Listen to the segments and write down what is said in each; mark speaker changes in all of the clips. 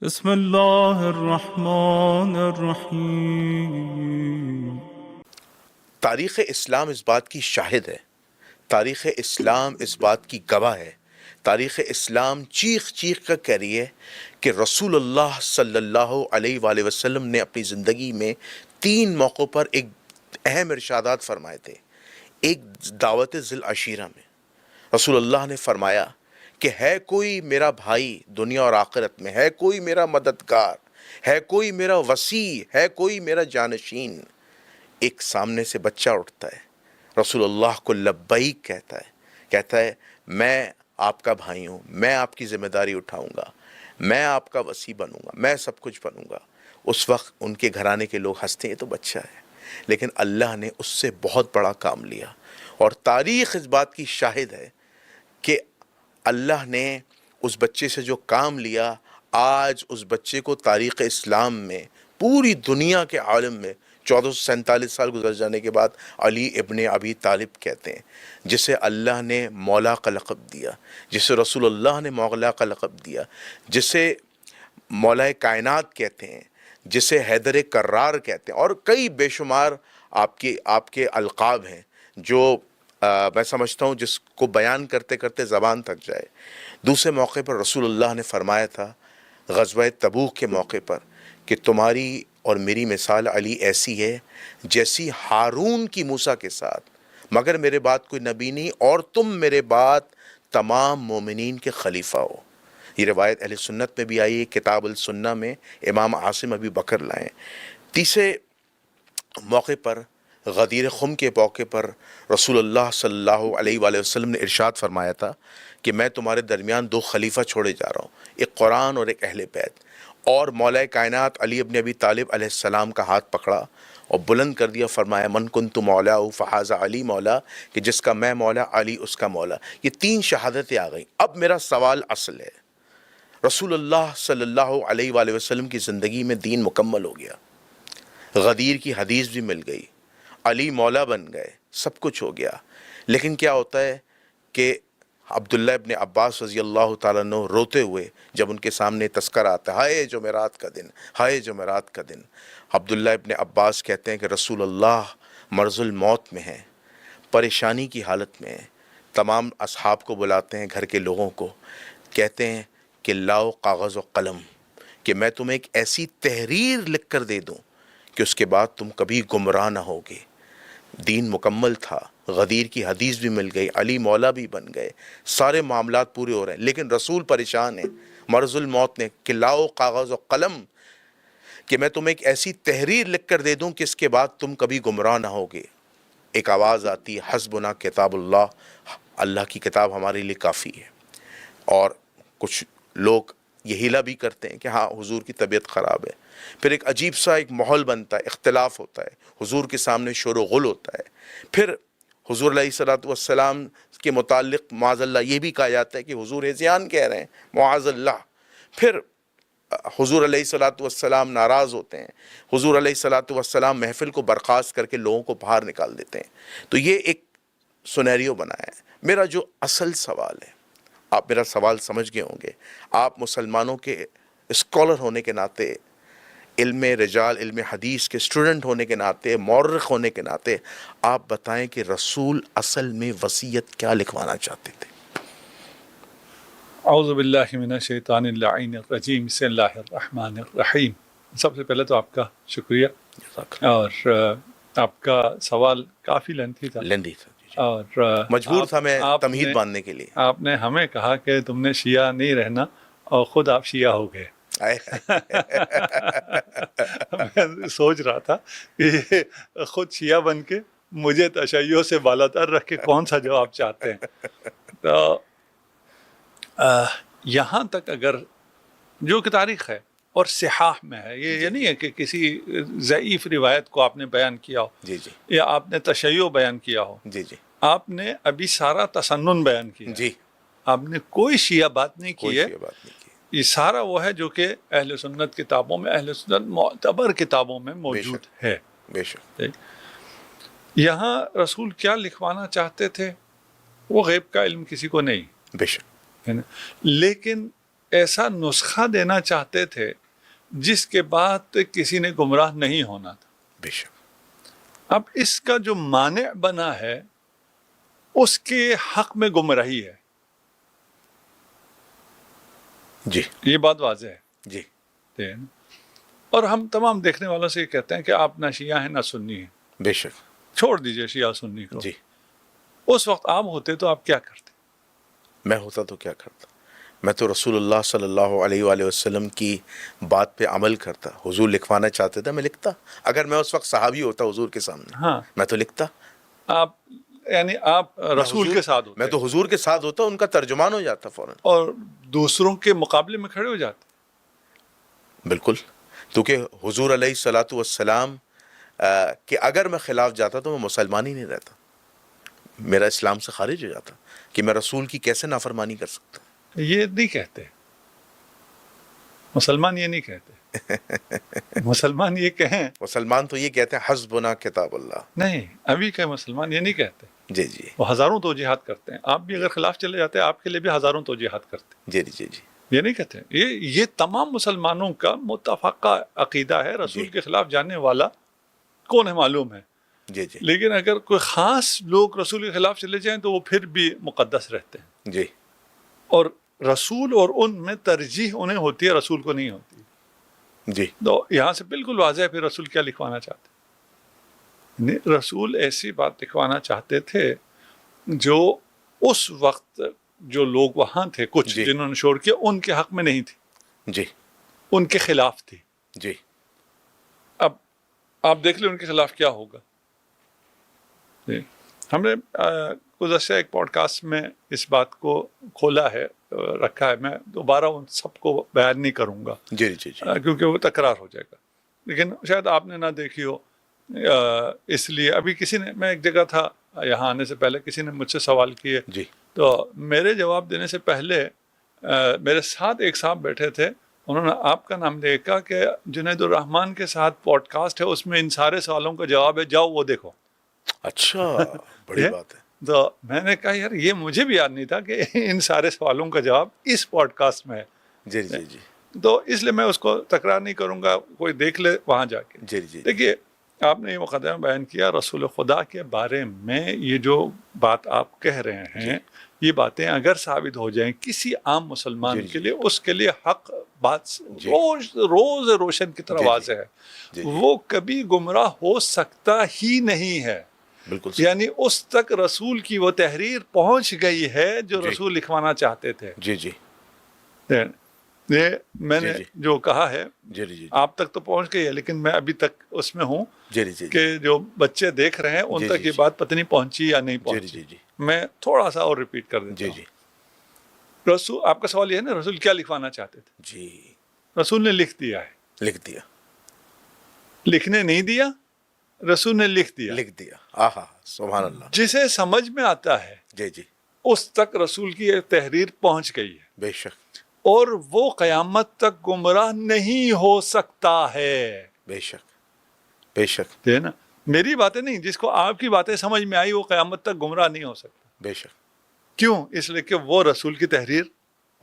Speaker 1: بسم اللہ الرحمن الرحیم۔
Speaker 2: تاریخ اسلام اس بات کی شاہد ہے، تاریخ اسلام اس بات کی گواہ ہے، تاریخ اسلام چیخ چیخ کر کہہ رہی ہے کہ رسول اللہ صلی اللہ علیہ وآلہ وسلم نے اپنی زندگی میں 3 موقعوں پر ایک اہم ارشادات فرمائے تھے۔ ایک دعوت ذی العشیرہ میں رسول اللہ نے فرمایا کہ ہے کوئی میرا بھائی دنیا اور آخرت میں، ہے کوئی میرا مددگار، ہے کوئی میرا وسیع، ہے کوئی میرا جانشین۔ ایک سامنے سے بچہ اٹھتا ہے، رسول اللہ کو لبیک کہتا ہے میں آپ کا بھائی ہوں، میں آپ کی ذمہ داری اٹھاؤں گا، میں آپ کا وسیع بنوں گا، میں سب کچھ بنوں گا۔ اس وقت ان کے گھرانے کے لوگ ہنستے ہیں، یہ تو بچہ ہے، لیکن اللہ نے اس سے بہت بڑا کام لیا، اور تاریخ اس بات کی شاہد ہے کہ اللہ نے اس بچے سے جو کام لیا، آج اس بچے کو تاریخ اسلام میں پوری دنیا کے عالم میں 1447 سال گزر جانے کے بعد علی ابن ابی طالب کہتے ہیں، جسے اللہ نے مولا کا لقب دیا، جسے رسول اللہ نے مولا کا لقب دیا، جسے مولا کائنات کہتے ہیں، جسے حیدر کرار کہتے ہیں، اور کئی بے شمار آپ کے القاب ہیں جو میں سمجھتا ہوں جس کو بیان کرتے کرتے زبان تھک جائے۔ دوسرے موقع پر رسول اللہ نے فرمایا تھا غزوہ تبوک کے موقع پر کہ تمہاری اور میری مثال علی ایسی ہے جیسی ہارون کی موسیٰ کے ساتھ، مگر میرے بعد کوئی نبی نہیں، اور تم میرے بعد تمام مومنین کے خلیفہ ہو۔ یہ روایت اہل سنت میں بھی آئی ہے، کتاب السنہ میں امام عاصم ابی بکر لائیں۔ تیسرے موقع پر غدیر خم کے موقع پر رسول اللہ صلی اللہ علیہ وآلہ وسلم نے ارشاد فرمایا تھا کہ میں تمہارے درمیان 2 خلیفہ چھوڑے جا رہا ہوں، ایک قرآن اور ایک اہل بیت۔ اور مولا کائنات علی ابن ابی طالب علیہ السلام کا ہاتھ پکڑا اور بلند کر دیا، فرمایا من کنت مولا فہذا علی مولا، کہ جس کا میں مولا علی اس کا مولا۔ یہ 3 شہادتیں آ گئیں۔ اب میرا سوال اصل ہے، رسول اللہ صلی اللہ علیہ وآلہ وسلم کی زندگی میں دین مکمل ہو گیا، غدیر کی حدیث بھی مل گئی، علی مولا بن گئے، سب کچھ ہو گیا، لیکن کیا ہوتا ہے کہ عبداللہ ابن عباس رضی اللہ تعالیٰ عنہ روتے ہوئے جب ان کے سامنے تذکرہ آتا ہے، ہائے جمعرات کا دن، ہائے جمعرات کا دن، عبداللہ ابن عباس کہتے ہیں کہ رسول اللہ مرض الموت میں ہیں، پریشانی کی حالت میں ہیں، تمام اصحاب کو بلاتے ہیں، گھر کے لوگوں کو کہتے ہیں کہ لاؤ کاغذ و قلم، کہ میں تمہیں ایک ایسی تحریر لکھ کر دے دوں کہ اس کے بعد تم کبھی گمراہ نہ ہوگے۔ دین مکمل تھا، غدیر کی حدیث بھی مل گئی، علی مولا بھی بن گئے، سارے معاملات پورے ہو رہے ہیں، لیکن رسول پریشان ہیں مرض الموت نے کہ لاؤ کاغذ و قلم، کہ میں تمہیں ایک ایسی تحریر لکھ کر دے دوں کہ اس کے بعد تم کبھی گمراہ نہ ہوگے۔ ایک آواز آتی ہے حسبنا کتاب اللہ، اللہ کی کتاب ہمارے لیے کافی ہے۔ اور کچھ لوگ یہ ہیلا بھی کرتے ہیں کہ ہاں حضور کی طبیعت خراب ہے، پھر ایک عجیب سا ایک ماحول بنتا ہے، اختلاف ہوتا ہے، حضور کے سامنے شور و غل ہوتا ہے، پھر حضور علیہ الصلوۃ والسلام کے متعلق معاذ اللہ یہ بھی کہا جاتا ہے کہ حضور ہذیان کہہ رہے ہیں معاذ اللہ، پھر حضور علیہ الصلوۃ والسلام ناراض ہوتے ہیں، حضور علیہ الصلوۃ والسلام محفل کو برخاست کر کے لوگوں کو باہر نکال دیتے ہیں۔ تو یہ ایک سنیریو بنا ہے۔ میرا جو اصل سوال ہے، آپ میرا سوال سمجھ گئے ہوں گے، آپ مسلمانوں کے اسکالر ہونے کے ناطے، علم رجال علم حدیث کے اسٹوڈنٹ ہونے کے ناطے، مورخ ہونے کے ناطے، آپ بتائیں کہ رسول اصل میں وصیت کیا لکھوانا چاہتے تھے؟
Speaker 3: اعوذ باللہ من الشیطان اللعین الرجیم، بسم اللہ الرحمن الرحیم۔ سب سے پہلے تو آپ کا شکریہ، اور آپ کا سوال کافی لینتھی تھا،
Speaker 2: لیندی تھا،
Speaker 3: اور
Speaker 2: مجبور تھا میں تمہید باندھنے کے لیے۔
Speaker 3: آپ نے ہمیں کہا کہ تم نے شیعہ نہیں رہنا، اور خود آپ شیعہ ہو گئے۔ میں سوچ رہا تھا کہ خود شیعہ بن کے مجھے تشیع سے بالاتر رکھ کے کون سا جواب چاہتے ہیں۔ تو یہاں تک اگر جو کہ تاریخ ہے اور صحاح میں ہے، یہ نہیں ہے کہ کسی ضعیف روایت کو آپ نے بیان کیا ہو،
Speaker 2: جی جی
Speaker 3: یا آپ نے تشیع بیان کیا ہو،
Speaker 2: جی جی
Speaker 3: آپ نے ابھی سارا تسنن بیان کیا ہے،
Speaker 2: جی،
Speaker 3: آپ نے کوئی شیعہ بات نہیں
Speaker 2: کوئی
Speaker 3: کی ہے۔
Speaker 2: شیعہ بات نہیں کی،
Speaker 3: یہ سارا وہ ہے جو کہ اہل سنت کتابوں میں، اہل سنت معتبر کتابوں میں موجود ہے۔
Speaker 2: بے شک۔
Speaker 3: یہاں رسول کیا لکھوانا چاہتے تھے وہ غیب کا علم کسی کو نہیں،
Speaker 2: بے شک۔
Speaker 3: لیکن ایسا نسخہ دینا چاہتے تھے جس کے بعد کسی نے گمراہ نہیں ہونا تھا.
Speaker 2: بے شک.
Speaker 3: اب اس کا جو مانع بنا ہے اس کے حق میں گمراہی ہے.
Speaker 2: جی
Speaker 3: یہ بات واضح ہے.
Speaker 2: جی
Speaker 3: اور ہم تمام دیکھنے والوں سے یہ کہتے ہیں کہ آپ نہ شیعہ ہیں نہ سنی ہیں.
Speaker 2: بے شک.
Speaker 3: چھوڑ دیجئے شیعہ سنی کو.
Speaker 2: جی
Speaker 3: اس وقت آپ ہوتے تو آپ کیا کرتے؟
Speaker 2: میں ہوتا تو کیا کرتا؟ میں تو رسول اللہ صلی اللہ علیہ وآلہ وسلم کی بات پہ عمل کرتا. حضور لکھوانا چاہتے تھے، میں لکھتا. اگر میں اس وقت صحابی ہوتا حضور کے سامنے،
Speaker 3: ہاں
Speaker 2: میں تو لکھتا.
Speaker 3: آپ یعنی آپ رسول کے ساتھ ہوتے
Speaker 2: میں تو حضور کے ساتھ ہوتا، ان کا ترجمان ہو جاتا فوراً.
Speaker 3: اور دوسروں کے مقابلے میں کھڑے ہو جاتے.
Speaker 2: بالکل. کیونکہ حضور علیہ الصلاۃ والسلام کہ اگر میں خلاف جاتا تو میں مسلمان ہی نہیں رہتا، میرا اسلام سے خارج ہو جاتا کہ میں رسول کی کیسے نافرمانی کر سکتا.
Speaker 3: یہ نہیں کہتے مسلمان، یہ نہیں کہتے. مسلمان یہ کہیں،
Speaker 2: مسلمان تو یہ کہتے ہیں حسبنا کتاب اللہ.
Speaker 3: نہیں ابھی کے مسلمان یہ نہیں کہتے.
Speaker 2: جی جی
Speaker 3: وہ ہزاروں توجیحات کرتے ہیں. آپ بھی اگر خلاف چلے جاتے ہیں آپ کے لیے بھی ہزاروں توجیحات کرتے ہیں.
Speaker 2: جی جی جی
Speaker 3: یہ نہیں کہتے. یہ تمام مسلمانوں کا متفقہ عقیدہ ہے. رسول کے خلاف جانے والا کون ہے معلوم ہے.
Speaker 2: جی جی
Speaker 3: لیکن اگر کوئی خاص لوگ رسول کے خلاف چلے جائیں تو وہ پھر بھی مقدس رہتے ہیں.
Speaker 2: جی
Speaker 3: اور رسول اور ان میں ترجیح انہیں ہوتی ہے، رسول کو نہیں ہوتی.
Speaker 2: جی
Speaker 3: تو یہاں سے بالکل واضح ہے پھر رسول کیا لکھوانا چاہتے. رسول ایسی بات لکھوانا چاہتے تھے جو اس وقت جو لوگ وہاں تھے کچھ
Speaker 2: جی.
Speaker 3: جنہوں نے شور کیا ان کے حق میں نہیں تھی،
Speaker 2: جی
Speaker 3: ان کے خلاف تھی.
Speaker 2: جی
Speaker 3: اب آپ دیکھ لیں ان کے خلاف کیا ہوگا. ہم نے گزشتہ ایک پوڈ کاسٹ میں اس بات کو کھولا ہے، رکھا ہے. میں دوبارہ ان سب کو بیان نہیں کروں گا
Speaker 2: جی جی جی
Speaker 3: کیونکہ وہ تکرار ہو جائے گا. لیکن شاید آپ نے نہ دیکھی ہو، اس لیے ابھی کسی نے، میں ایک جگہ تھا یہاں آنے سے پہلے، کسی نے مجھ سے سوال کیے
Speaker 2: جی
Speaker 3: تو میرے جواب دینے سے پہلے میرے ساتھ ایک صاحب بیٹھے تھے. انہوں نے آپ کا نام دیکھا کہ جنید الرحمن کے ساتھ پوڈ کاسٹ ہے، اس میں ان سارے سوالوں کا جواب ہے، جاؤ وہ دیکھو.
Speaker 2: اچھا بڑی بات ہے.
Speaker 3: تو میں نے کہا یار یہ مجھے بھی یاد نہیں تھا کہ ان سارے سوالوں کا جواب اس پوڈ کاسٹ میں ہے.
Speaker 2: جی جی جی
Speaker 3: تو اس لیے میں اس کو تکرار نہیں کروں گا، کوئی دیکھ لے وہاں جا کے.
Speaker 2: جی جی
Speaker 3: دیکھیے آپ نے یہ مقدمہ بیان کیا رسول خدا کے بارے میں. یہ جو بات آپ کہہ رہے ہیں یہ باتیں اگر ثابت ہو جائیں کسی عام مسلمان کے لیے، اس کے لیے حق بات روز روشن کی طرح واضح ہے. وہ کبھی گمراہ ہو سکتا ہی نہیں ہے.
Speaker 2: بالکل.
Speaker 3: یعنی اس تک رسول کی وہ تحریر پہنچ گئی ہے جو رسول لکھوانا چاہتے تھے.
Speaker 2: جی جی
Speaker 3: یہ میں نے جو کہا ہے
Speaker 2: جی جی
Speaker 3: آپ تک تو پہنچ گئی ہے، لیکن میں ابھی تک اس میں ہوں
Speaker 2: جی جی
Speaker 3: کہ جو بچے دیکھ رہے ہیں ان تک یہ بات پتہ نہیں پہنچی یا نہیں پہنچی.
Speaker 2: جی جی
Speaker 3: میں تھوڑا سا اور ریپیٹ کر دیتا ہوں. رسول، آپ کا سوال یہ ہے نا رسول کیا لکھوانا چاہتے تھے.
Speaker 2: جی
Speaker 3: رسول نے لکھ دیا ہے.
Speaker 2: لکھ دیا.
Speaker 3: لکھنے نہیں دیا، رسول نے لکھ دیا.
Speaker 2: لکھ دیا. آہا سبحان اللہ.
Speaker 3: جسے سمجھ میں آتا ہے
Speaker 2: جی جی
Speaker 3: اس تک رسول کی یہ تحریر پہنچ گئی ہے،
Speaker 2: بے شک.
Speaker 3: اور وہ قیامت تک گمراہ نہیں ہو سکتا ہے.
Speaker 2: بے شک بے شک.
Speaker 3: ہے نا، میری باتیں نہیں، جس کو آپ کی باتیں سمجھ میں آئی وہ قیامت تک گمراہ نہیں ہو سکتا.
Speaker 2: بے شک.
Speaker 3: کیوں؟ اس لیے کہ وہ رسول کی تحریر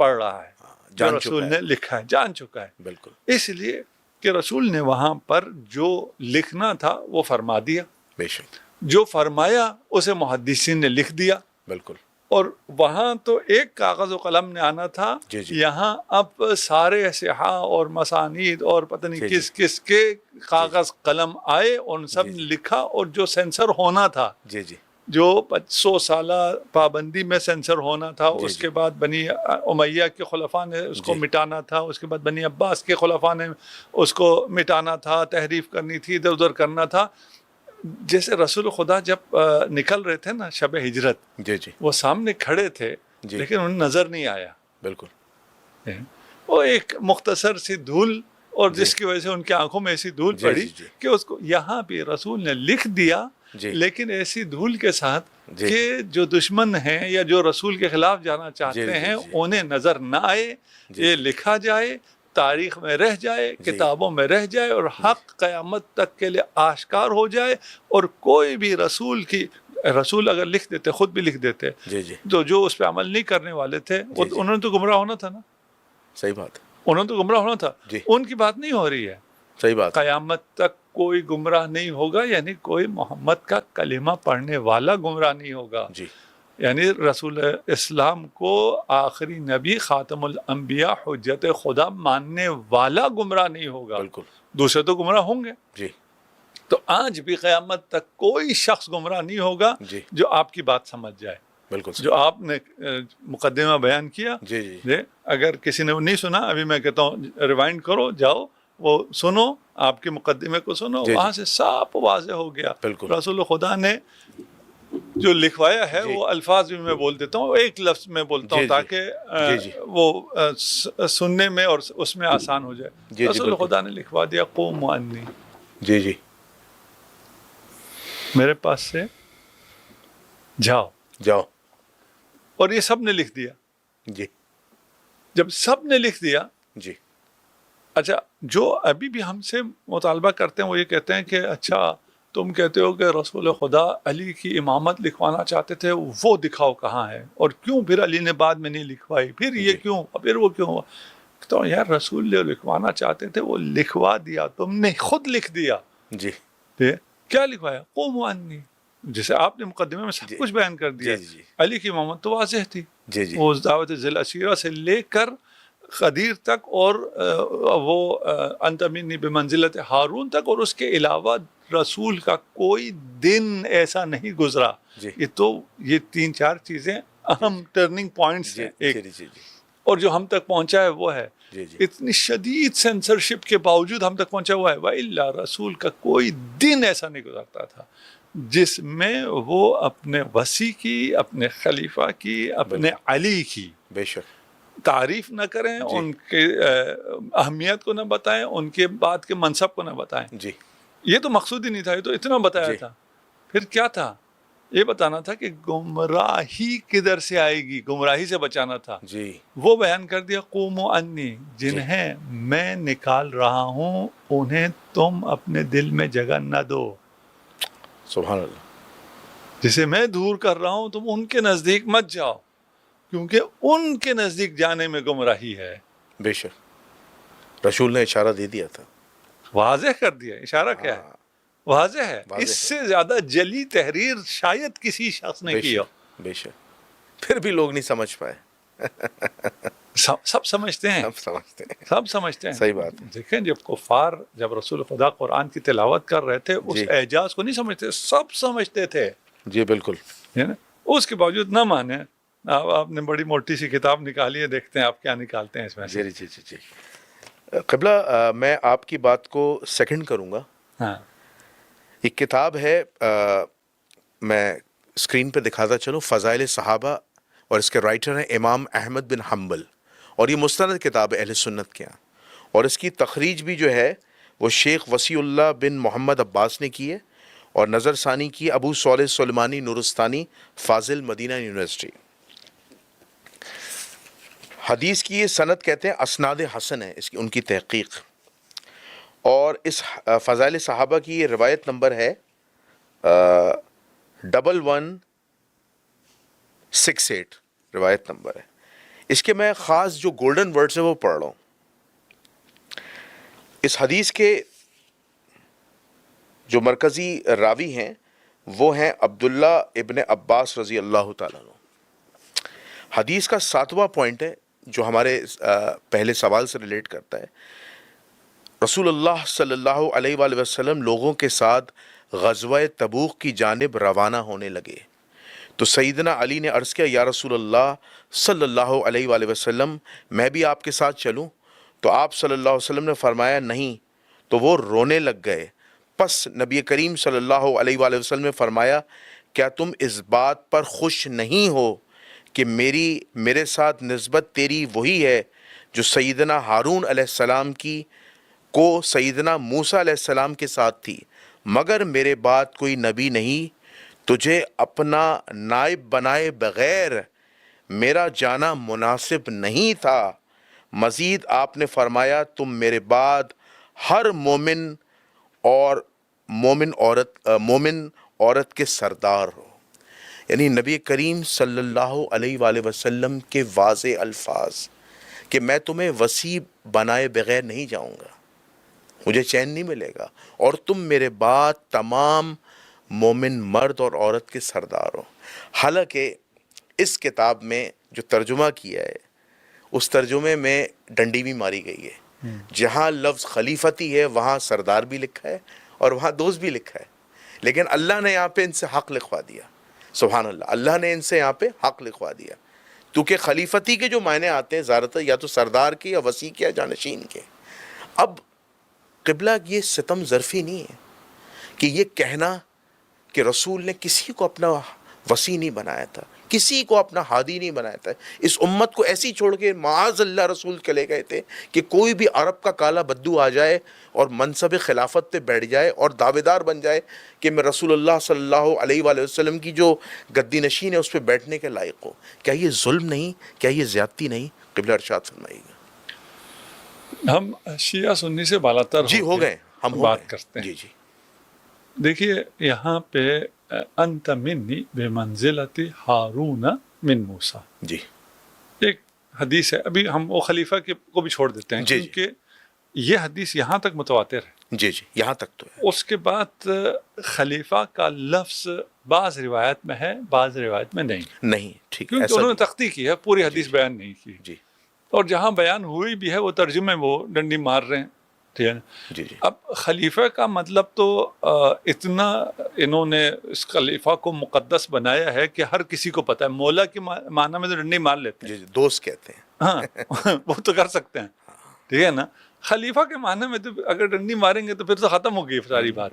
Speaker 3: پڑھ رہا ہے، جو رسول نے لکھا ہے، جان چکا ہے.
Speaker 2: بالکل.
Speaker 3: اس لیے کہ رسول نے وہاں پر جو لکھنا تھا وہ فرما دیا.
Speaker 2: بے شک.
Speaker 3: جو فرمایا اسے محدثین نے لکھ دیا.
Speaker 2: بالکل.
Speaker 3: اور وہاں تو ایک کاغذ و قلم نے آنا تھا. یہاں اب سارے صحاح اور مسانید اور پتہ نہیں کس کس کے کاغذ قلم آئے، ان سب نے لکھا. اور جو سینسر ہونا تھا،
Speaker 2: جی جی
Speaker 3: جو 100 سالہ پابندی میں سینسر ہونا تھا، اس کے بعد بنی امیہ کے خلفاء نے اس کو مٹانا تھا، اس کے بعد بنی عباس کے خلفاء نے اس کو مٹانا تھا، تحریف کرنی تھی، ادھر ادھر کرنا تھا. جیسے رسول خدا جب نکل رہے تھے نا شب ہجرت،
Speaker 2: جی جی
Speaker 3: وہ سامنے کھڑے تھے لیکن انہیں نظر نہیں آیا.
Speaker 2: بالکل.
Speaker 3: وہ ایک مختصر سی دھول، اور جس کی وجہ سے ان کی آنکھوں میں ایسی دھول پڑی کہ اس کو یہاں بھی رسول نے لکھ دیا، لیکن ایسی دھول کے ساتھ کہ جو دشمن ہیں یا جو رسول کے خلاف جانا چاہتے ہیں انہیں نظر نہ آئے. یہ لکھا جائے، تاریخ میں رہ جائے، کتابوں میں رہ جائے، اور حق قیامت تک کے لیے آشکار ہو جائے. اور کوئی بھی رسول اگر لکھ دیتے، خود بھی لکھ دیتے، تو جو اس پہ عمل نہیں کرنے والے تھے انہوں نے تو گمراہ ہونا تھا نا.
Speaker 2: صحیح بات ہے.
Speaker 3: انہوں نے تو گمراہ ہونا تھا,
Speaker 2: جی.
Speaker 3: ان کی بات نہیں ہو رہی ہے.
Speaker 2: صحیح بات.
Speaker 3: قیامت تک کوئی گمراہ نہیں ہوگا, یعنی کوئی محمد کا کلمہ پڑھنے والا گمراہ نہیں ہوگا.
Speaker 2: جی.
Speaker 3: یعنی رسول اسلام کو آخری نبی, خاتم الانبیاء, حجت خدا ماننے والا گمراہ نہیں ہوگا.
Speaker 2: بالکل.
Speaker 3: دوسرے تو گمراہ ہوں گے.
Speaker 2: جی.
Speaker 3: تو آج بھی قیامت تک کوئی شخص گمراہ نہیں ہوگا
Speaker 2: جی.
Speaker 3: جو آپ کی بات سمجھ جائے.
Speaker 2: بالکل.
Speaker 3: جو آپ نے مقدمہ بیان کیا,
Speaker 2: جی جی.
Speaker 3: اگر کسی نے نہیں سنا, ابھی میں کہتا ہوں ریوائنڈ کرو, جاؤ وہ سنو, آپ کے مقدمے کو سنو,
Speaker 2: جی.
Speaker 3: وہاں سے صاف واضح ہو گیا.
Speaker 2: بالکل.
Speaker 3: رسول خدا نے جو لکھوایا ہے,
Speaker 2: جی.
Speaker 3: وہ الفاظ بھی میں بول دیتا ہوں, ایک لفظ میں بولتا ہوں,
Speaker 2: جی.
Speaker 3: تاکہ
Speaker 2: جی. جی.
Speaker 3: وہ سننے میں اور اس میں آسان ہو جائے.
Speaker 2: جی. جی.
Speaker 3: رسول
Speaker 2: بالکل.
Speaker 3: خدا نے لکھوا دیا, قوموا انی,
Speaker 2: جی جی.
Speaker 3: میرے پاس سے جاؤ.
Speaker 2: جاؤ.
Speaker 3: اور یہ سب نے لکھ دیا.
Speaker 2: جی.
Speaker 3: جب سب نے لکھ دیا,
Speaker 2: جی.
Speaker 3: اچھا جو ابھی بھی ہم سے مطالبہ کرتے ہیں وہ یہ کہتے ہیں کہ اچھا تم کہتے ہو کہ رسول خدا علی کی امامت لکھوانا چاہتے تھے, وہ دکھاؤ کہاں ہے, اور کیوں پھر علی نے بعد میں نہیں لکھوائی, پھر یہ کیوں, پھر وہ کیوں ہوا. تو یار رسول جو لکھوانا چاہتے تھے وہ لکھوا دیا, تم نے خود لکھ دیا.
Speaker 2: جی.
Speaker 3: کیا لکھوایا؟ قوموا انی, جسے آپ نے مقدمے میں سب کچھ بیان کر دیا.
Speaker 2: جی.
Speaker 3: علی کی امامت تو واضح تھی,
Speaker 2: جی. جی.
Speaker 3: وہ دعوت ذی العشیرہ سے لے کر خدیر تک, اور وہ انت منی بمنزلت ہارون تک, اور اس کے علاوہ رسول کا کوئی دن ایسا نہیں گزرا.
Speaker 2: جی.
Speaker 3: یہ 3-4 چیزیں اہم ٹرننگ پوائنٹس ہیں. ایک
Speaker 2: جی. جی.
Speaker 3: اور جو ہم تک پہنچا ہے وہ ہے,
Speaker 2: جی. جی.
Speaker 3: اتنی شدید سینسرشپ کے باوجود ہم تک پہنچا ہوا ہے. وَإِلَّا رسول کا کوئی دن ایسا نہیں گزرتا تھا جس میں وہ اپنے وصی کی, اپنے خلیفہ کی, اپنے علی کی
Speaker 2: بے شک
Speaker 3: تعریف نہ کریں, ان کے اہمیت کو نہ بتائیں, ان کے بعد کے منصب کو نہ بتائیں.
Speaker 2: جی.
Speaker 3: یہ تو مقصود ہی نہیں تھا, یہ تو اتنا بتایا تھا. پھر کیا تھا؟ یہ بتانا تھا کہ گمراہی کدھر سے آئے گی, گمراہی سے بچانا تھا.
Speaker 2: جی.
Speaker 3: وہ بیان کر دیا, قوموا انی, جنہیں میں نکال رہا ہوں انہیں تم اپنے دل میں جگہ نہ دو.
Speaker 2: سبحان اللہ.
Speaker 3: جسے میں دور کر رہا ہوں تم ان کے نزدیک مت جاؤ, کیونکہ ان کے نزدیک جانے میں گمراہی ہے.
Speaker 2: بے شک رسول نے اشارہ دے دیا تھا.
Speaker 3: واضح کر دیا. اشارہ کیا ہے؟ واضح ہے. اس سے زیادہ جلی تحریر شاید کسی شخص نے کی ہو.
Speaker 2: بے شک پھر بھی لوگ نہیں سمجھ پائے.
Speaker 3: سب سمجھتے ہیں, سب سمجھتے ہیں.
Speaker 2: صحیح بات ہے.
Speaker 3: دیکھیں جب کفار, جب رسول خدا قرآن کی تلاوت کر رہے تھے, اس اعجاز کو نہیں سمجھتے, سب سمجھتے تھے.
Speaker 2: جی بالکل.
Speaker 3: اس کے باوجود نہ مانے. آپ نے بڑی موٹی سی کتاب نکالی ہے, دیکھتے ہیں آپ کیا نکالتے ہیں اس میں سے.
Speaker 2: جی. جی. جی. قبلہ میں آپ کی بات کو سیکنڈ کروں گا.
Speaker 3: ہاں,
Speaker 2: ایک کتاب ہے, میں اسکرین پہ دکھاتا چلوں, فضائل صحابہ, اور اس کے رائٹر ہیں امام احمد بن حنبل, اور یہ مستند کتاب ہے اہل سنت کے یہاں, اور اس کی تخریج بھی جو ہے وہ شیخ وسیع اللہ بن محمد عباس نے کی ہے, اور نظر ثانی کی ابو صالح سلیمانی نورستانی فاضل مدینہ یونیورسٹی. حدیث کی یہ سند کہتے ہیں اسناد حسن ہے اس کی, ان کی تحقیق. اور اس فضائل صحابہ کی یہ روایت نمبر ہے 1168 روایت نمبر ہے. اس کے میں خاص جو گولڈن ورڈز ہے وہ پڑھ رہا ہوں. اس حدیث کے جو مرکزی راوی ہیں وہ ہیں عبداللہ ابن عباس رضی اللہ تعالیٰ عنہ. حدیث کا 7واں پوائنٹ ہے جو ہمارے پہلے سوال سے ریلیٹ کرتا ہے. رسول اللہ صلی اللہ علیہ وآلہ وسلم لوگوں کے ساتھ غزوہ تبوک کی جانب روانہ ہونے لگے تو سیدنا علی نے عرض کیا, یا رسول اللہ صلی اللہ علیہ وآلہ وسلم میں بھی آپ کے ساتھ چلوں؟ تو آپ صلی اللہ علیہ وسلم نے فرمایا نہیں. تو وہ رونے لگ گئے. پس نبی کریم صلی اللہ علیہ وآلہ وسلم نے فرمایا, کیا تم اس بات پر خوش نہیں ہو کہ میرے ساتھ نسبت تیری وہی ہے جو سیدنا ہارون علیہ السلام کی کو سیدنا موسیٰ علیہ السلام کے ساتھ تھی, مگر میرے بعد کوئی نبی نہیں. تجھے اپنا نائب بنائے بغیر میرا جانا مناسب نہیں تھا. مزید آپ نے فرمایا, تم میرے بعد ہر مومن عورت کے سردار ہو. یعنی نبی کریم صلی اللہ علیہ وآلہ وسلم کے واضح الفاظ کہ میں تمہیں وسیع بنائے بغیر نہیں جاؤں گا، مجھے چین نہیں ملے گا، اور تم میرے بعد تمام مومن مرد اور عورت کے سردار ہو۔ حالانکہ اس کتاب میں جو ترجمہ کیا ہے اس ترجمے میں ڈنڈی بھی ماری گئی ہے۔ جہاں لفظ خلیفتی ہے وہاں سردار بھی لکھا ہے اور وہاں دوست بھی لکھا ہے، لیکن اللہ نے یہاں پہ ان سے حق لکھوا دیا۔ سبحان اللہ، اللہ نے ان سے یہاں پہ حق لکھوا دیا، کیونکہ خلیفتی کے جو معنی آتے ہیں زیادہ تر یا تو سردار کے یا وسیع کے یا جانشین کے۔ اب قبلہ یہ ستم ظرفی نہیں ہے کہ یہ کہنا کہ رسول نے کسی کو اپنا وسیع نہیں بنایا تھا، کسی کو اپنا ہادی نہیں بنایا تھا، اس امت کو ایسی چھوڑ کے معاذ اللہ رسول چلے گئے تھے کہ کوئی بھی عرب کا کالا بدو آ جائے اور منصب خلافت پہ بیٹھ جائے اور دعوے دار بن جائے کہ میں رسول اللہ صلی اللہ علیہ وآلہ وسلم کی جو گدی نشین ہے اس پہ بیٹھنے کے لائق ہو۔ کیا یہ ظلم نہیں؟ کیا یہ زیادتی نہیں؟ قبلہ ارشاد فرمائیے گا۔
Speaker 3: ہم شیعہ سنی سے بالاتر
Speaker 2: جی ہو گئے، ہم ہو
Speaker 3: بات
Speaker 2: گئے۔
Speaker 3: کرتے ہیں۔
Speaker 2: جی جی
Speaker 3: دیکھیے یہاں پہ انت منی بمنزلت ہارون من موسیٰ،
Speaker 2: جی
Speaker 3: ایک حدیث ہے، ابھی ہم وہ خلیفہ کو بھی چھوڑ دیتے ہیں
Speaker 2: جی جی۔
Speaker 3: کیونکہ یہ حدیث یہاں تک متواتر ہے۔
Speaker 2: جی جی یہاں تک تو ہے۔
Speaker 3: اس کے بعد خلیفہ کا لفظ بعض روایت میں ہے، بعض روایت میں نہیں،
Speaker 2: نہیں ٹھیک ہے،
Speaker 3: کیونکہ
Speaker 2: ایسا
Speaker 3: انہوں نے
Speaker 2: بھی-
Speaker 3: تختی کی ہے، پوری حدیث بیان نہیں کی،
Speaker 2: جی
Speaker 3: اور جہاں بیان ہوئی بھی ہے وہ ترجمے وہ ڈنڈی مار رہے ہیں، ٹھیک ہے نا۔
Speaker 2: جی جی
Speaker 3: اب خلیفہ کا مطلب تو اتنا انہوں نے اس خلیفہ کو مقدس بنایا ہے کہ ہر کسی کو پتہ ہے، مولا کے معنی میں تو ڈنڈی مار لیتے ہیں،
Speaker 2: جی جی دوست کہتے ہیں۔
Speaker 3: ہاں وہ تو کر سکتے ہیں، ٹھیک ہے نا۔ خلیفہ کے معنی میں تو اگر ڈنڈی ماریں گے تو پھر تو ختم ہو گئی ساری بات،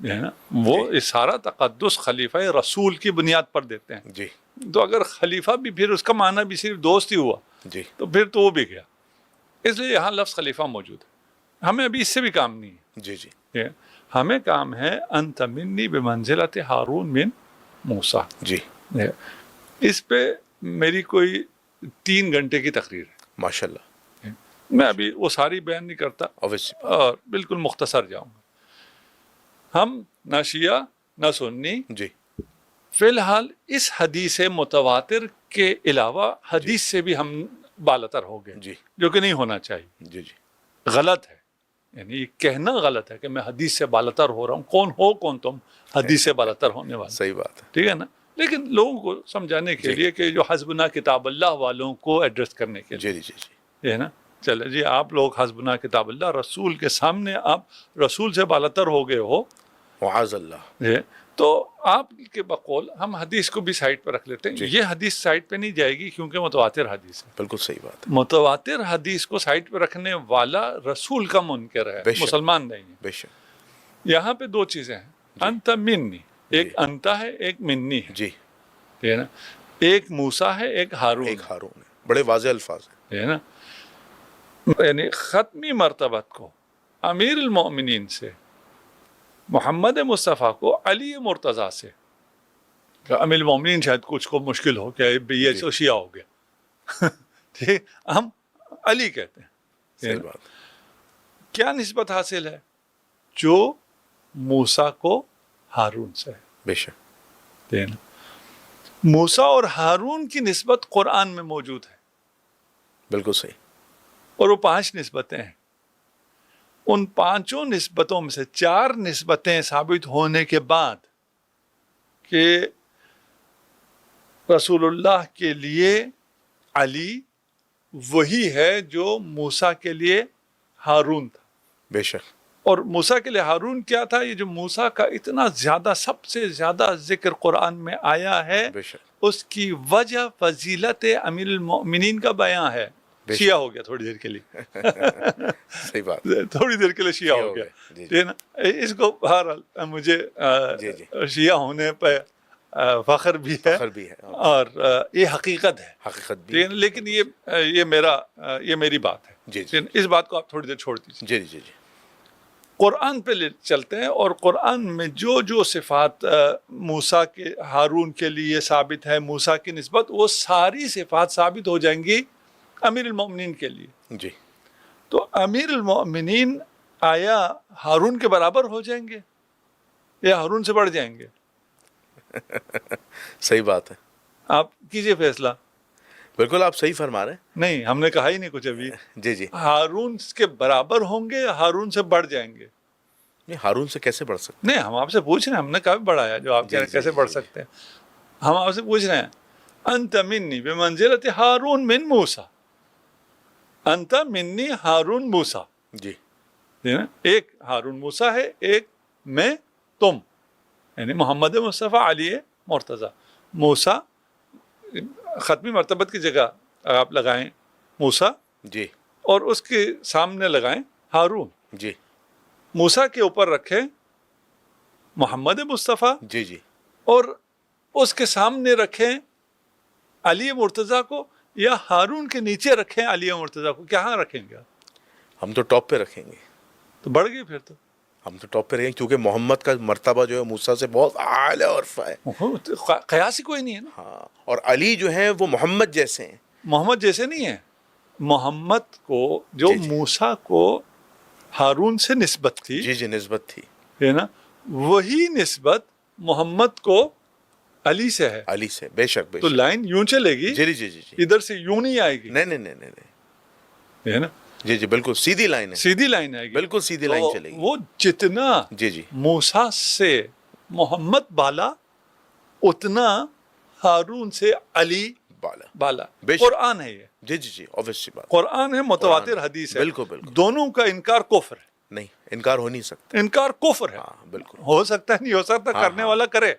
Speaker 3: ہے نا۔ وہ سارا تقدس خلیفہ رسول کی بنیاد پر دیتے ہیں،
Speaker 2: جی
Speaker 3: تو اگر خلیفہ بھی پھر اس کا معنی بھی صرف دوست ہی ہوا
Speaker 2: جی
Speaker 3: تو پھر تو وہ بھی گیا، اس لیے یہاں لفظ خلیفہ موجود ہے۔ ہمیں ابھی اس سے بھی کام نہیں ہے،
Speaker 2: جی جی
Speaker 3: ٹھیک ہے؟ ہمیں کام ہے انت منی بمنزلت ہارون من موسیٰ۔
Speaker 2: جی
Speaker 3: اس پہ میری کوئی 3 گھنٹے کی تقریر ہے،
Speaker 2: ماشاء اللہ،
Speaker 3: میں ابھی وہ ساری بیان نہیں کرتا
Speaker 2: اویسی
Speaker 3: اور بالکل مختصر جاؤں گا۔ ہم نہ شیعہ نہ سنی،
Speaker 2: جی
Speaker 3: فی الحال اس حدیث متواتر کے علاوہ حدیث سے بھی ہم بالاتر ہو گئے،
Speaker 2: جی
Speaker 3: جو کہ نہیں ہونا چاہیے،
Speaker 2: جی جی
Speaker 3: غلط ہے، یعنی یہ کہنا غلط ہے کہ میں حدیث سے بالاتر ہو رہا ہوں۔ کون تم حدیث سے بالاتر ہونے والے،
Speaker 2: صحیح بات ہے۔
Speaker 3: ٹھیک ہے نا۔ لیکن لوگوں کو سمجھانے کے
Speaker 2: جی
Speaker 3: لیے کہ جو حسبنا کتاب اللہ والوں کو ایڈریس کرنے کے لیے،
Speaker 2: جی جی جی
Speaker 3: یہ ہے نا۔ چلے جی، آپ لوگ حسبنا کتاب اللہ رسول کے سامنے آپ رسول سے بالاتر ہو گئے ہو،
Speaker 2: معاذ اللہ۔
Speaker 3: یہ تو آپ کے بقول ہم حدیث کو بھی سائٹ پہ رکھ لیتے ہیں۔
Speaker 2: جی۔
Speaker 3: یہ حدیث سائٹ پہ نہیں جائے گی کیونکہ متواتر حدیث ہے۔
Speaker 2: بالکل صحیح بات ہے،
Speaker 3: متواتر حدیث کو سائٹ پہ رکھنے والا رسول کا منکر ہے،
Speaker 2: بے شک۔
Speaker 3: مسلمان نہیں ہے۔
Speaker 2: بے شک۔
Speaker 3: یہاں پہ 2 چیزیں ہیں، انت منی، ایک
Speaker 2: جی۔
Speaker 3: انتا ہے، ایک منی ہے،
Speaker 2: جی
Speaker 3: ٹھیک ہے نا۔ ایک موسیٰ ہے، ایک ہارون
Speaker 2: ایک ہارون ہے، بڑے واضح الفاظ ہیں۔
Speaker 3: ہے نا۔ یعنی ختمی مرتبت کو امیر المؤمنین سے، محمد مصطفیٰ کو علی مرتضیٰ سے، امیر المؤمنین شاید کچھ کو مشکل ہو کہ یہ
Speaker 2: جی۔
Speaker 3: تو شیعہ ہو گیا، ٹھیک، ہم علی کہتے ہیں۔
Speaker 2: صحیح بات ہے۔
Speaker 3: کیا نسبت حاصل ہے؟ جو موسیٰ کو ہارون سے ہے،
Speaker 2: بے شک۔
Speaker 3: ٹھیک ہے نا۔ موسیٰ اور ہارون کی نسبت قرآن میں موجود ہے،
Speaker 2: بالکل صحیح۔
Speaker 3: اور وہ 5 نسبتیں ہیں۔ ان 5 نسبتوں میں سے 4 نسبتیں ثابت ہونے کے بعد کہ رسول اللہ کے لیے علی وہی ہے جو موسیٰ کے لیے ہارون تھا،
Speaker 2: بے شک۔
Speaker 3: اور موسیٰ کے لیے ہارون کیا تھا؟ یہ جو موسیٰ کا اتنا زیادہ، سب سے زیادہ ذکر قرآن میں آیا ہے،
Speaker 2: بے شک۔
Speaker 3: اس کی وجہ فضیلت امیر المؤمنین کا بیان ہے۔
Speaker 2: بے شک۔
Speaker 3: شیعہ ہو گیا تھوڑی دیر کے لیے،
Speaker 2: صحیح بات ہے۔
Speaker 3: تھوڑی دیر کے لیے شیعہ ہو گیا،
Speaker 2: جی
Speaker 3: ٹھیک ہے نا۔ اس کو بہرحال مجھے
Speaker 2: جی جی
Speaker 3: شیعہ ہونے پہ فخر بھی ہے،
Speaker 2: فخر بھی ہے
Speaker 3: اور یہ حقیقت ہے،
Speaker 2: حقیقت بھی
Speaker 3: ٹھیک ہے نا۔ لیکن یہ میری بات ہے،
Speaker 2: جی
Speaker 3: ٹھیک
Speaker 2: جی
Speaker 3: ہے نا۔ اس بات کو آپ تھوڑی دیر چھوڑ دیجیے،
Speaker 2: جی جی جی
Speaker 3: قرآن پہ چلتے ہیں، اور قرآن میں جو صفات موسیٰ کے ہارون کے لیے ثابت ہے، موسیٰ کی نسبت، وہ ساری صفات ثابت ہو جائیں گی امیر المؤمنین کے لیے۔
Speaker 2: جی
Speaker 3: تو امیر المؤمنین آیا ہارون کے برابر ہو جائیں گے یا ہارون سے بڑھ جائیں گے؟
Speaker 2: صحیح بات ہے۔
Speaker 3: آپ کیجئے فیصلہ۔
Speaker 2: بالکل آپ صحیح فرما رہے ہیں.
Speaker 3: نہیں، ہم نے کہا ہی نہیں کچھ ابھی.
Speaker 2: جی جی.
Speaker 3: ہارون کے برابر ہوں گے، ہارون سے بڑھ جائیں گے.
Speaker 2: نہیں، ہارون سے کیسے بڑھ سکتے؟
Speaker 3: نہیں، ہم آپ سے پوچھ رہے ہیں، ہم نے کہا بڑھایا جو آپ کہہ رہے ہیں کیسے بڑھ سکتے ہیں. ہم آپ سے پوچھ رہے ہیں انت منی بمنزلت ہارون من موسیٰ، انت منی ہارون موسیٰ.
Speaker 2: جی
Speaker 3: ایک ہارون موسیٰ ہے، ایک میں تم، یعنی محمد مصطفیٰ علی مرتضیٰ. موسیٰ ختمی مرتبت کی جگہ آپ لگائیں موسیٰ،
Speaker 2: جی
Speaker 3: اور اس کے سامنے لگائیں ہارون.
Speaker 2: جی
Speaker 3: موسیٰ کے اوپر رکھیں محمد مصطفیٰ،
Speaker 2: جی جی.
Speaker 3: اور اس کے سامنے رکھیں علی مرتضیٰ کو، یا ہارون کے نیچے رکھیں علی مرتضیٰ کو. کہاں رکھیں گے؟
Speaker 2: ہم تو ٹاپ پہ رکھیں گے.
Speaker 3: تو بڑھ گئی پھر تو.
Speaker 2: ہم تو ٹاپ پہ رہیں گے کیونکہ محمد کا مرتبہ جو ہے موسیٰ سے بہت اعلیٰ اور عرفہ ہے.
Speaker 3: قیاس ہی کوئی نہیں ہے نا.
Speaker 2: ہاں، اور علی جو ہیں وہ محمد جیسے ہیں.
Speaker 3: محمد جیسے نہیں ہے. محمد کو جو
Speaker 2: جی جی.
Speaker 3: موسیٰ کو ہارون سے نسبت تھی،
Speaker 2: جی جی نسبت تھی،
Speaker 3: ہے نا، وہی نسبت محمد کو علی سے ہے.
Speaker 2: علی سے بے شک بے
Speaker 3: تو
Speaker 2: شک.
Speaker 3: لائن یوں چلے گی،
Speaker 2: جی جی جی جی.
Speaker 3: ادھر سے یوں نہیں آئے گی.
Speaker 2: نہیں نہیں نہیں نہیں.
Speaker 3: ہے نا،
Speaker 2: جی جی بالکل سیدھی لائن ہے.
Speaker 3: سیدھی لائن آئے گی.
Speaker 2: بالکل سیدھی لائن چلے گی.
Speaker 3: وہ جتنا
Speaker 2: جی جی
Speaker 3: موسیٰ سے محمد بالا، اتنا ہارون سے علی بالا.
Speaker 2: بے شک.
Speaker 3: قرآن ہے یہ.
Speaker 2: جی جی جی obvious بات.
Speaker 3: قرآن ہے، متواتر حدیث ہے.
Speaker 2: بالکل بالکل.
Speaker 3: دونوں کا انکار کفر ہے.
Speaker 2: نہیں، انکار ہو نہیں سکتا.
Speaker 3: انکار کفر ہے.
Speaker 2: ہاں بالکل.
Speaker 3: ہو سکتا ہے، نہیں ہو سکتا، کرنے والا کرے.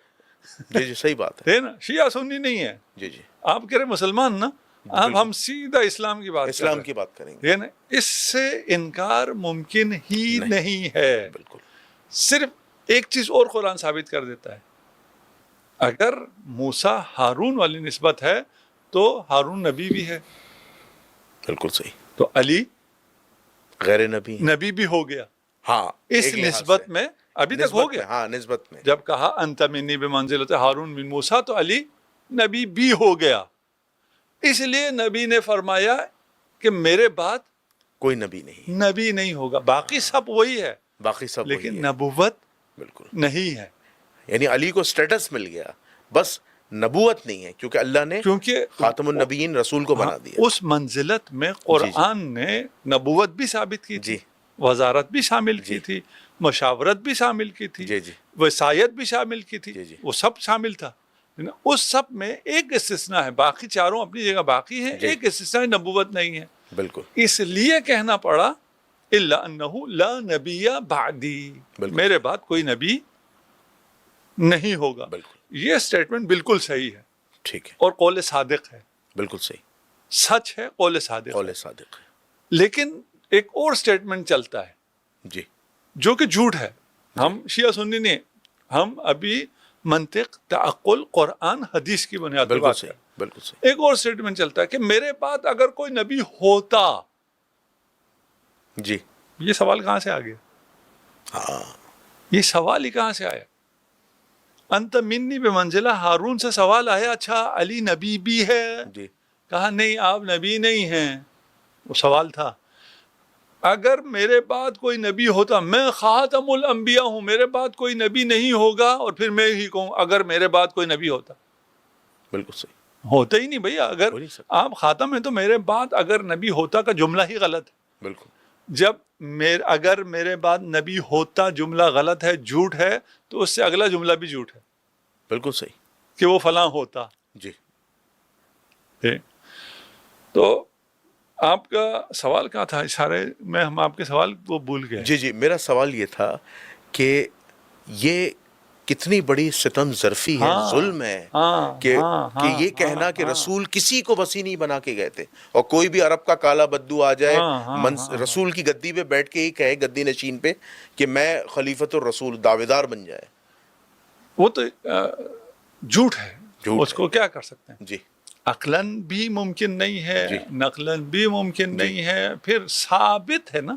Speaker 2: جی جی صحیح بات ہے.
Speaker 3: ہے نا، شیعہ سنی نہیں ہے.
Speaker 2: جی جی.
Speaker 3: آپ کہہ رہے مسلمان نا، اب ہم سیدھا اسلام کی بات
Speaker 2: اسلام کی بات کریں گے.
Speaker 3: ہے نا. اس سے انکار ممکن ہی نہیں ہے.
Speaker 2: بالکل.
Speaker 3: صرف ایک چیز اور قرآن ثابت کر دیتا ہے، اگر موسیٰ ہارون والی نسبت ہے تو ہارون نبی بھی ہے.
Speaker 2: بالکل صحیح.
Speaker 3: تو علی
Speaker 2: غیر نبی
Speaker 3: نبی بھی ہو گیا.
Speaker 2: ہاں
Speaker 3: اس نسبت میں ابھی تک ہو گیا.
Speaker 2: ہاں نسبت میں.
Speaker 3: جب کہا انت منی بمنزلت ہارون من موسیٰ، تو علی نبی بھی ہو گیا. اس لیے نبی نے فرمایا کہ میرے بعد
Speaker 2: کوئی نبی نہیں.
Speaker 3: نبی نہیں ہوگا. باقی سب وہی ہے،
Speaker 2: باقی سب
Speaker 3: لیکن
Speaker 2: وہی ہے.
Speaker 3: نبوت
Speaker 2: بالکل.
Speaker 3: نہیں ہے.
Speaker 2: یعنی علی کو سٹیٹس مل گیا، بس نبوت نہیں ہے، کیونکہ اللہ نے
Speaker 3: کیونکہ
Speaker 2: خاتم النبیین رسول کو بنا دیا.
Speaker 3: اس منزلت میں قرآن نے نبوت بھی ثابت کی تھی،
Speaker 2: جی.
Speaker 3: وزارت بھی شامل کی
Speaker 2: جی.
Speaker 3: تھی، مشاورت بھی شامل کی تھی،
Speaker 2: جی جی
Speaker 3: وصایت بھی شامل کی تھی.
Speaker 2: جی جی.
Speaker 3: وہ سب شامل تھا. اس سب میں ایک استثناء ہے، باقی چاروں اپنی جگہ باقی ہیں.
Speaker 2: جی.
Speaker 3: ایک استثناء نبوت نہیں ہے.
Speaker 2: بالکل.
Speaker 3: اس لیے کہنا پڑا الا انہ لا نبی بعدی،
Speaker 2: بالکل.
Speaker 3: میرے بعد کوئی نبی نہیں ہوگا.
Speaker 2: بالکل
Speaker 3: یہ سٹیٹمنٹ بالکل صحیح ہے
Speaker 2: ٹھیک ہے.
Speaker 3: اور قول صادق ہے.
Speaker 2: بالکل صحیح.
Speaker 3: سچ ہے، قول صادق
Speaker 2: قول
Speaker 3: ہے.
Speaker 2: صادق ہے.
Speaker 3: لیکن ایک اور سٹیٹمنٹ چلتا ہے
Speaker 2: جی.
Speaker 3: جو کہ جھوٹ ہے. ہم شیعہ سنی نہیں، ہم ابھی منطق، تعقل، قرآن، حدیث کی بنیاد پر
Speaker 2: بالکل
Speaker 3: بات
Speaker 2: صحیح.
Speaker 3: کریں.
Speaker 2: بالکل صحیح.
Speaker 3: ایک اور سٹیٹمنٹ چلتا ہے کہ میرے بعد اگر کوئی نبی ہوتا.
Speaker 2: جی.
Speaker 3: یہ سوال کہاں سے آ گیا؟
Speaker 2: ہاں
Speaker 3: یہ سوال ہی کہاں سے آیا؟ انت منی بے منزلہ ہارون سے سوال آیا. اچھا علی نبی بھی ہے؟
Speaker 2: جی.
Speaker 3: کہا نہیں، آپ نبی نہیں ہیں. وہ سوال تھا. اگر میرے بعد کوئی نبی ہوتا، میں خاتم الانبیاء ہوں، میرے بعد کوئی نبی نہیں ہوگا، اور پھر میں ہی کہوں اگر میرے بعد کوئی نبی ہوتا.
Speaker 2: بالکل صحیح.
Speaker 3: ہوتا ہی نہیں بھئی. اگر
Speaker 2: ہو نہیں سکتا.
Speaker 3: آپ خاتم ہیں تو میرے بعد اگر نبی ہوتا کا جملہ ہی غلط ہے.
Speaker 2: بالکل.
Speaker 3: جب اگر میرے بعد نبی ہوتا جملہ غلط ہے، جھوٹ ہے، تو اس سے اگلا جملہ بھی جھوٹ ہے
Speaker 2: بالکل صحیح.
Speaker 3: کہ وہ فلاں ہوتا.
Speaker 2: جی.
Speaker 3: تو آپ کا سوال کیا تھا؟ اشارے میں ہم آپ کے سوال وہ بھول گئے.
Speaker 2: جی جی میرا سوال یہ تھا کہ یہ کتنی بڑی ستم ظرفی ہے، ظلم ہے کہ یہ کہنا کہ رسول کسی کو وسیع نہیں بنا کے گئے تھے، اور کوئی بھی عرب کا کالا بدو آ جائے رسول کی گدی پہ بیٹھ کے ہی کہے، گدی نشین پہ، کہ میں خلیفۃ الرسول، دعوے دار بن جائے.
Speaker 3: وہ تو جھوٹ ہے. اس کو کیا کر سکتے ہیں؟
Speaker 2: جی.
Speaker 3: عقلاً بھی ممکن نہیں ہے،
Speaker 2: جی.
Speaker 3: نقلاً بھی ممکن نہیں ہے. پھر ثابت ہے نا،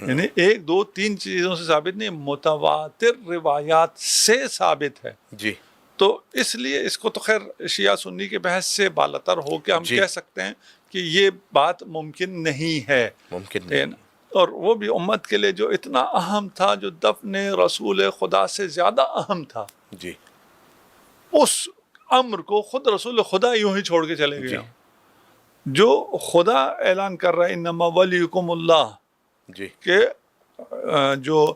Speaker 3: یعنی ایک دو تین چیزوں سے ثابت نہیں، متواتر روایات سے ثابت ہے.
Speaker 2: جی.
Speaker 3: تو اس لیے اس کو تو خیر شیعہ سنی کے بحث سے بالاتر ہو کے ہم کہہ سکتے ہیں کہ یہ بات ممکن نہیں ہے.
Speaker 2: ممکن نہیں.
Speaker 3: اور وہ بھی امت کے لیے جو اتنا اہم تھا، جو دفن رسول خدا سے زیادہ اہم تھا.
Speaker 2: جی.
Speaker 3: اس امر کو خود رسول خدا یوں ہی چھوڑ کے چلے گئے. جو خدا اعلان کر رہا ہے انما ولیکم اللہ،
Speaker 2: جی
Speaker 3: کہ جو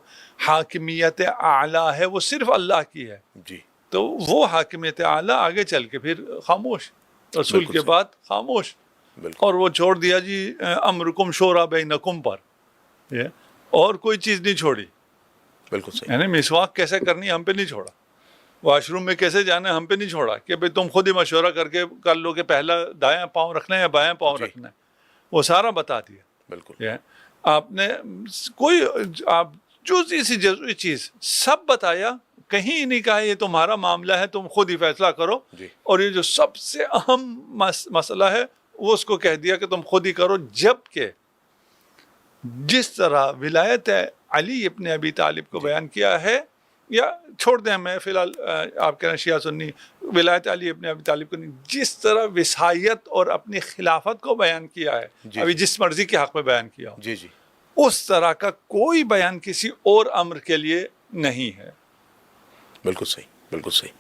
Speaker 3: حاکمیت اعلیٰ ہے وہ صرف اللہ کی ہے،
Speaker 2: جی
Speaker 3: تو وہ حاکمیت اعلیٰ آگے چل کے پھر خاموش، رسول
Speaker 2: بالکل
Speaker 3: کے
Speaker 2: صحیح.
Speaker 3: بعد خاموش،
Speaker 2: بالکل
Speaker 3: اور وہ چھوڑ دیا جی امرکم شورا بینکم پر، یہ اور کوئی چیز نہیں چھوڑی.
Speaker 2: بالکل صحیح.
Speaker 3: یعنی مسواک کیسے کرنی ہم پہ نہیں چھوڑا، واش روم میں کیسے جانا ہے ہم پہ نہیں چھوڑا کہ بھئی تم خود ہی مشورہ کر کے کر لو کہ پہلا دایاں پاؤں رکھنا ہے یا بایاں پاؤں
Speaker 2: جی.
Speaker 3: رکھنا ہے، وہ سارا بتا دیا.
Speaker 2: بالکل
Speaker 3: یہ آپ نے کوئی آپ جزئی سی جزئی چیز سب بتایا، کہیں نہیں کہا یہ تمہارا معاملہ ہے تم خود ہی فیصلہ کرو.
Speaker 2: جی.
Speaker 3: اور یہ جو سب سے اہم مسئلہ ہے وہ اس کو کہہ دیا کہ تم خود ہی کرو. جبکہ جس طرح ولایت علی ابن ابی طالب کو بیان کیا ہے، یا چھوڑ دیں میں فی الحال آپ کہنا شیعہ سنی ولایت علی ابن ابی طالب کو نہیں، جس طرح وصایت اور اپنی خلافت کو بیان کیا ہے،
Speaker 2: جی.
Speaker 3: ابھی جس مرضی کے حق میں بیان کیا ہو،
Speaker 2: جی جی
Speaker 3: اس طرح کا کوئی بیان کسی اور امر کے لیے نہیں ہے.
Speaker 2: بالکل صحیح. بالکل صحیح.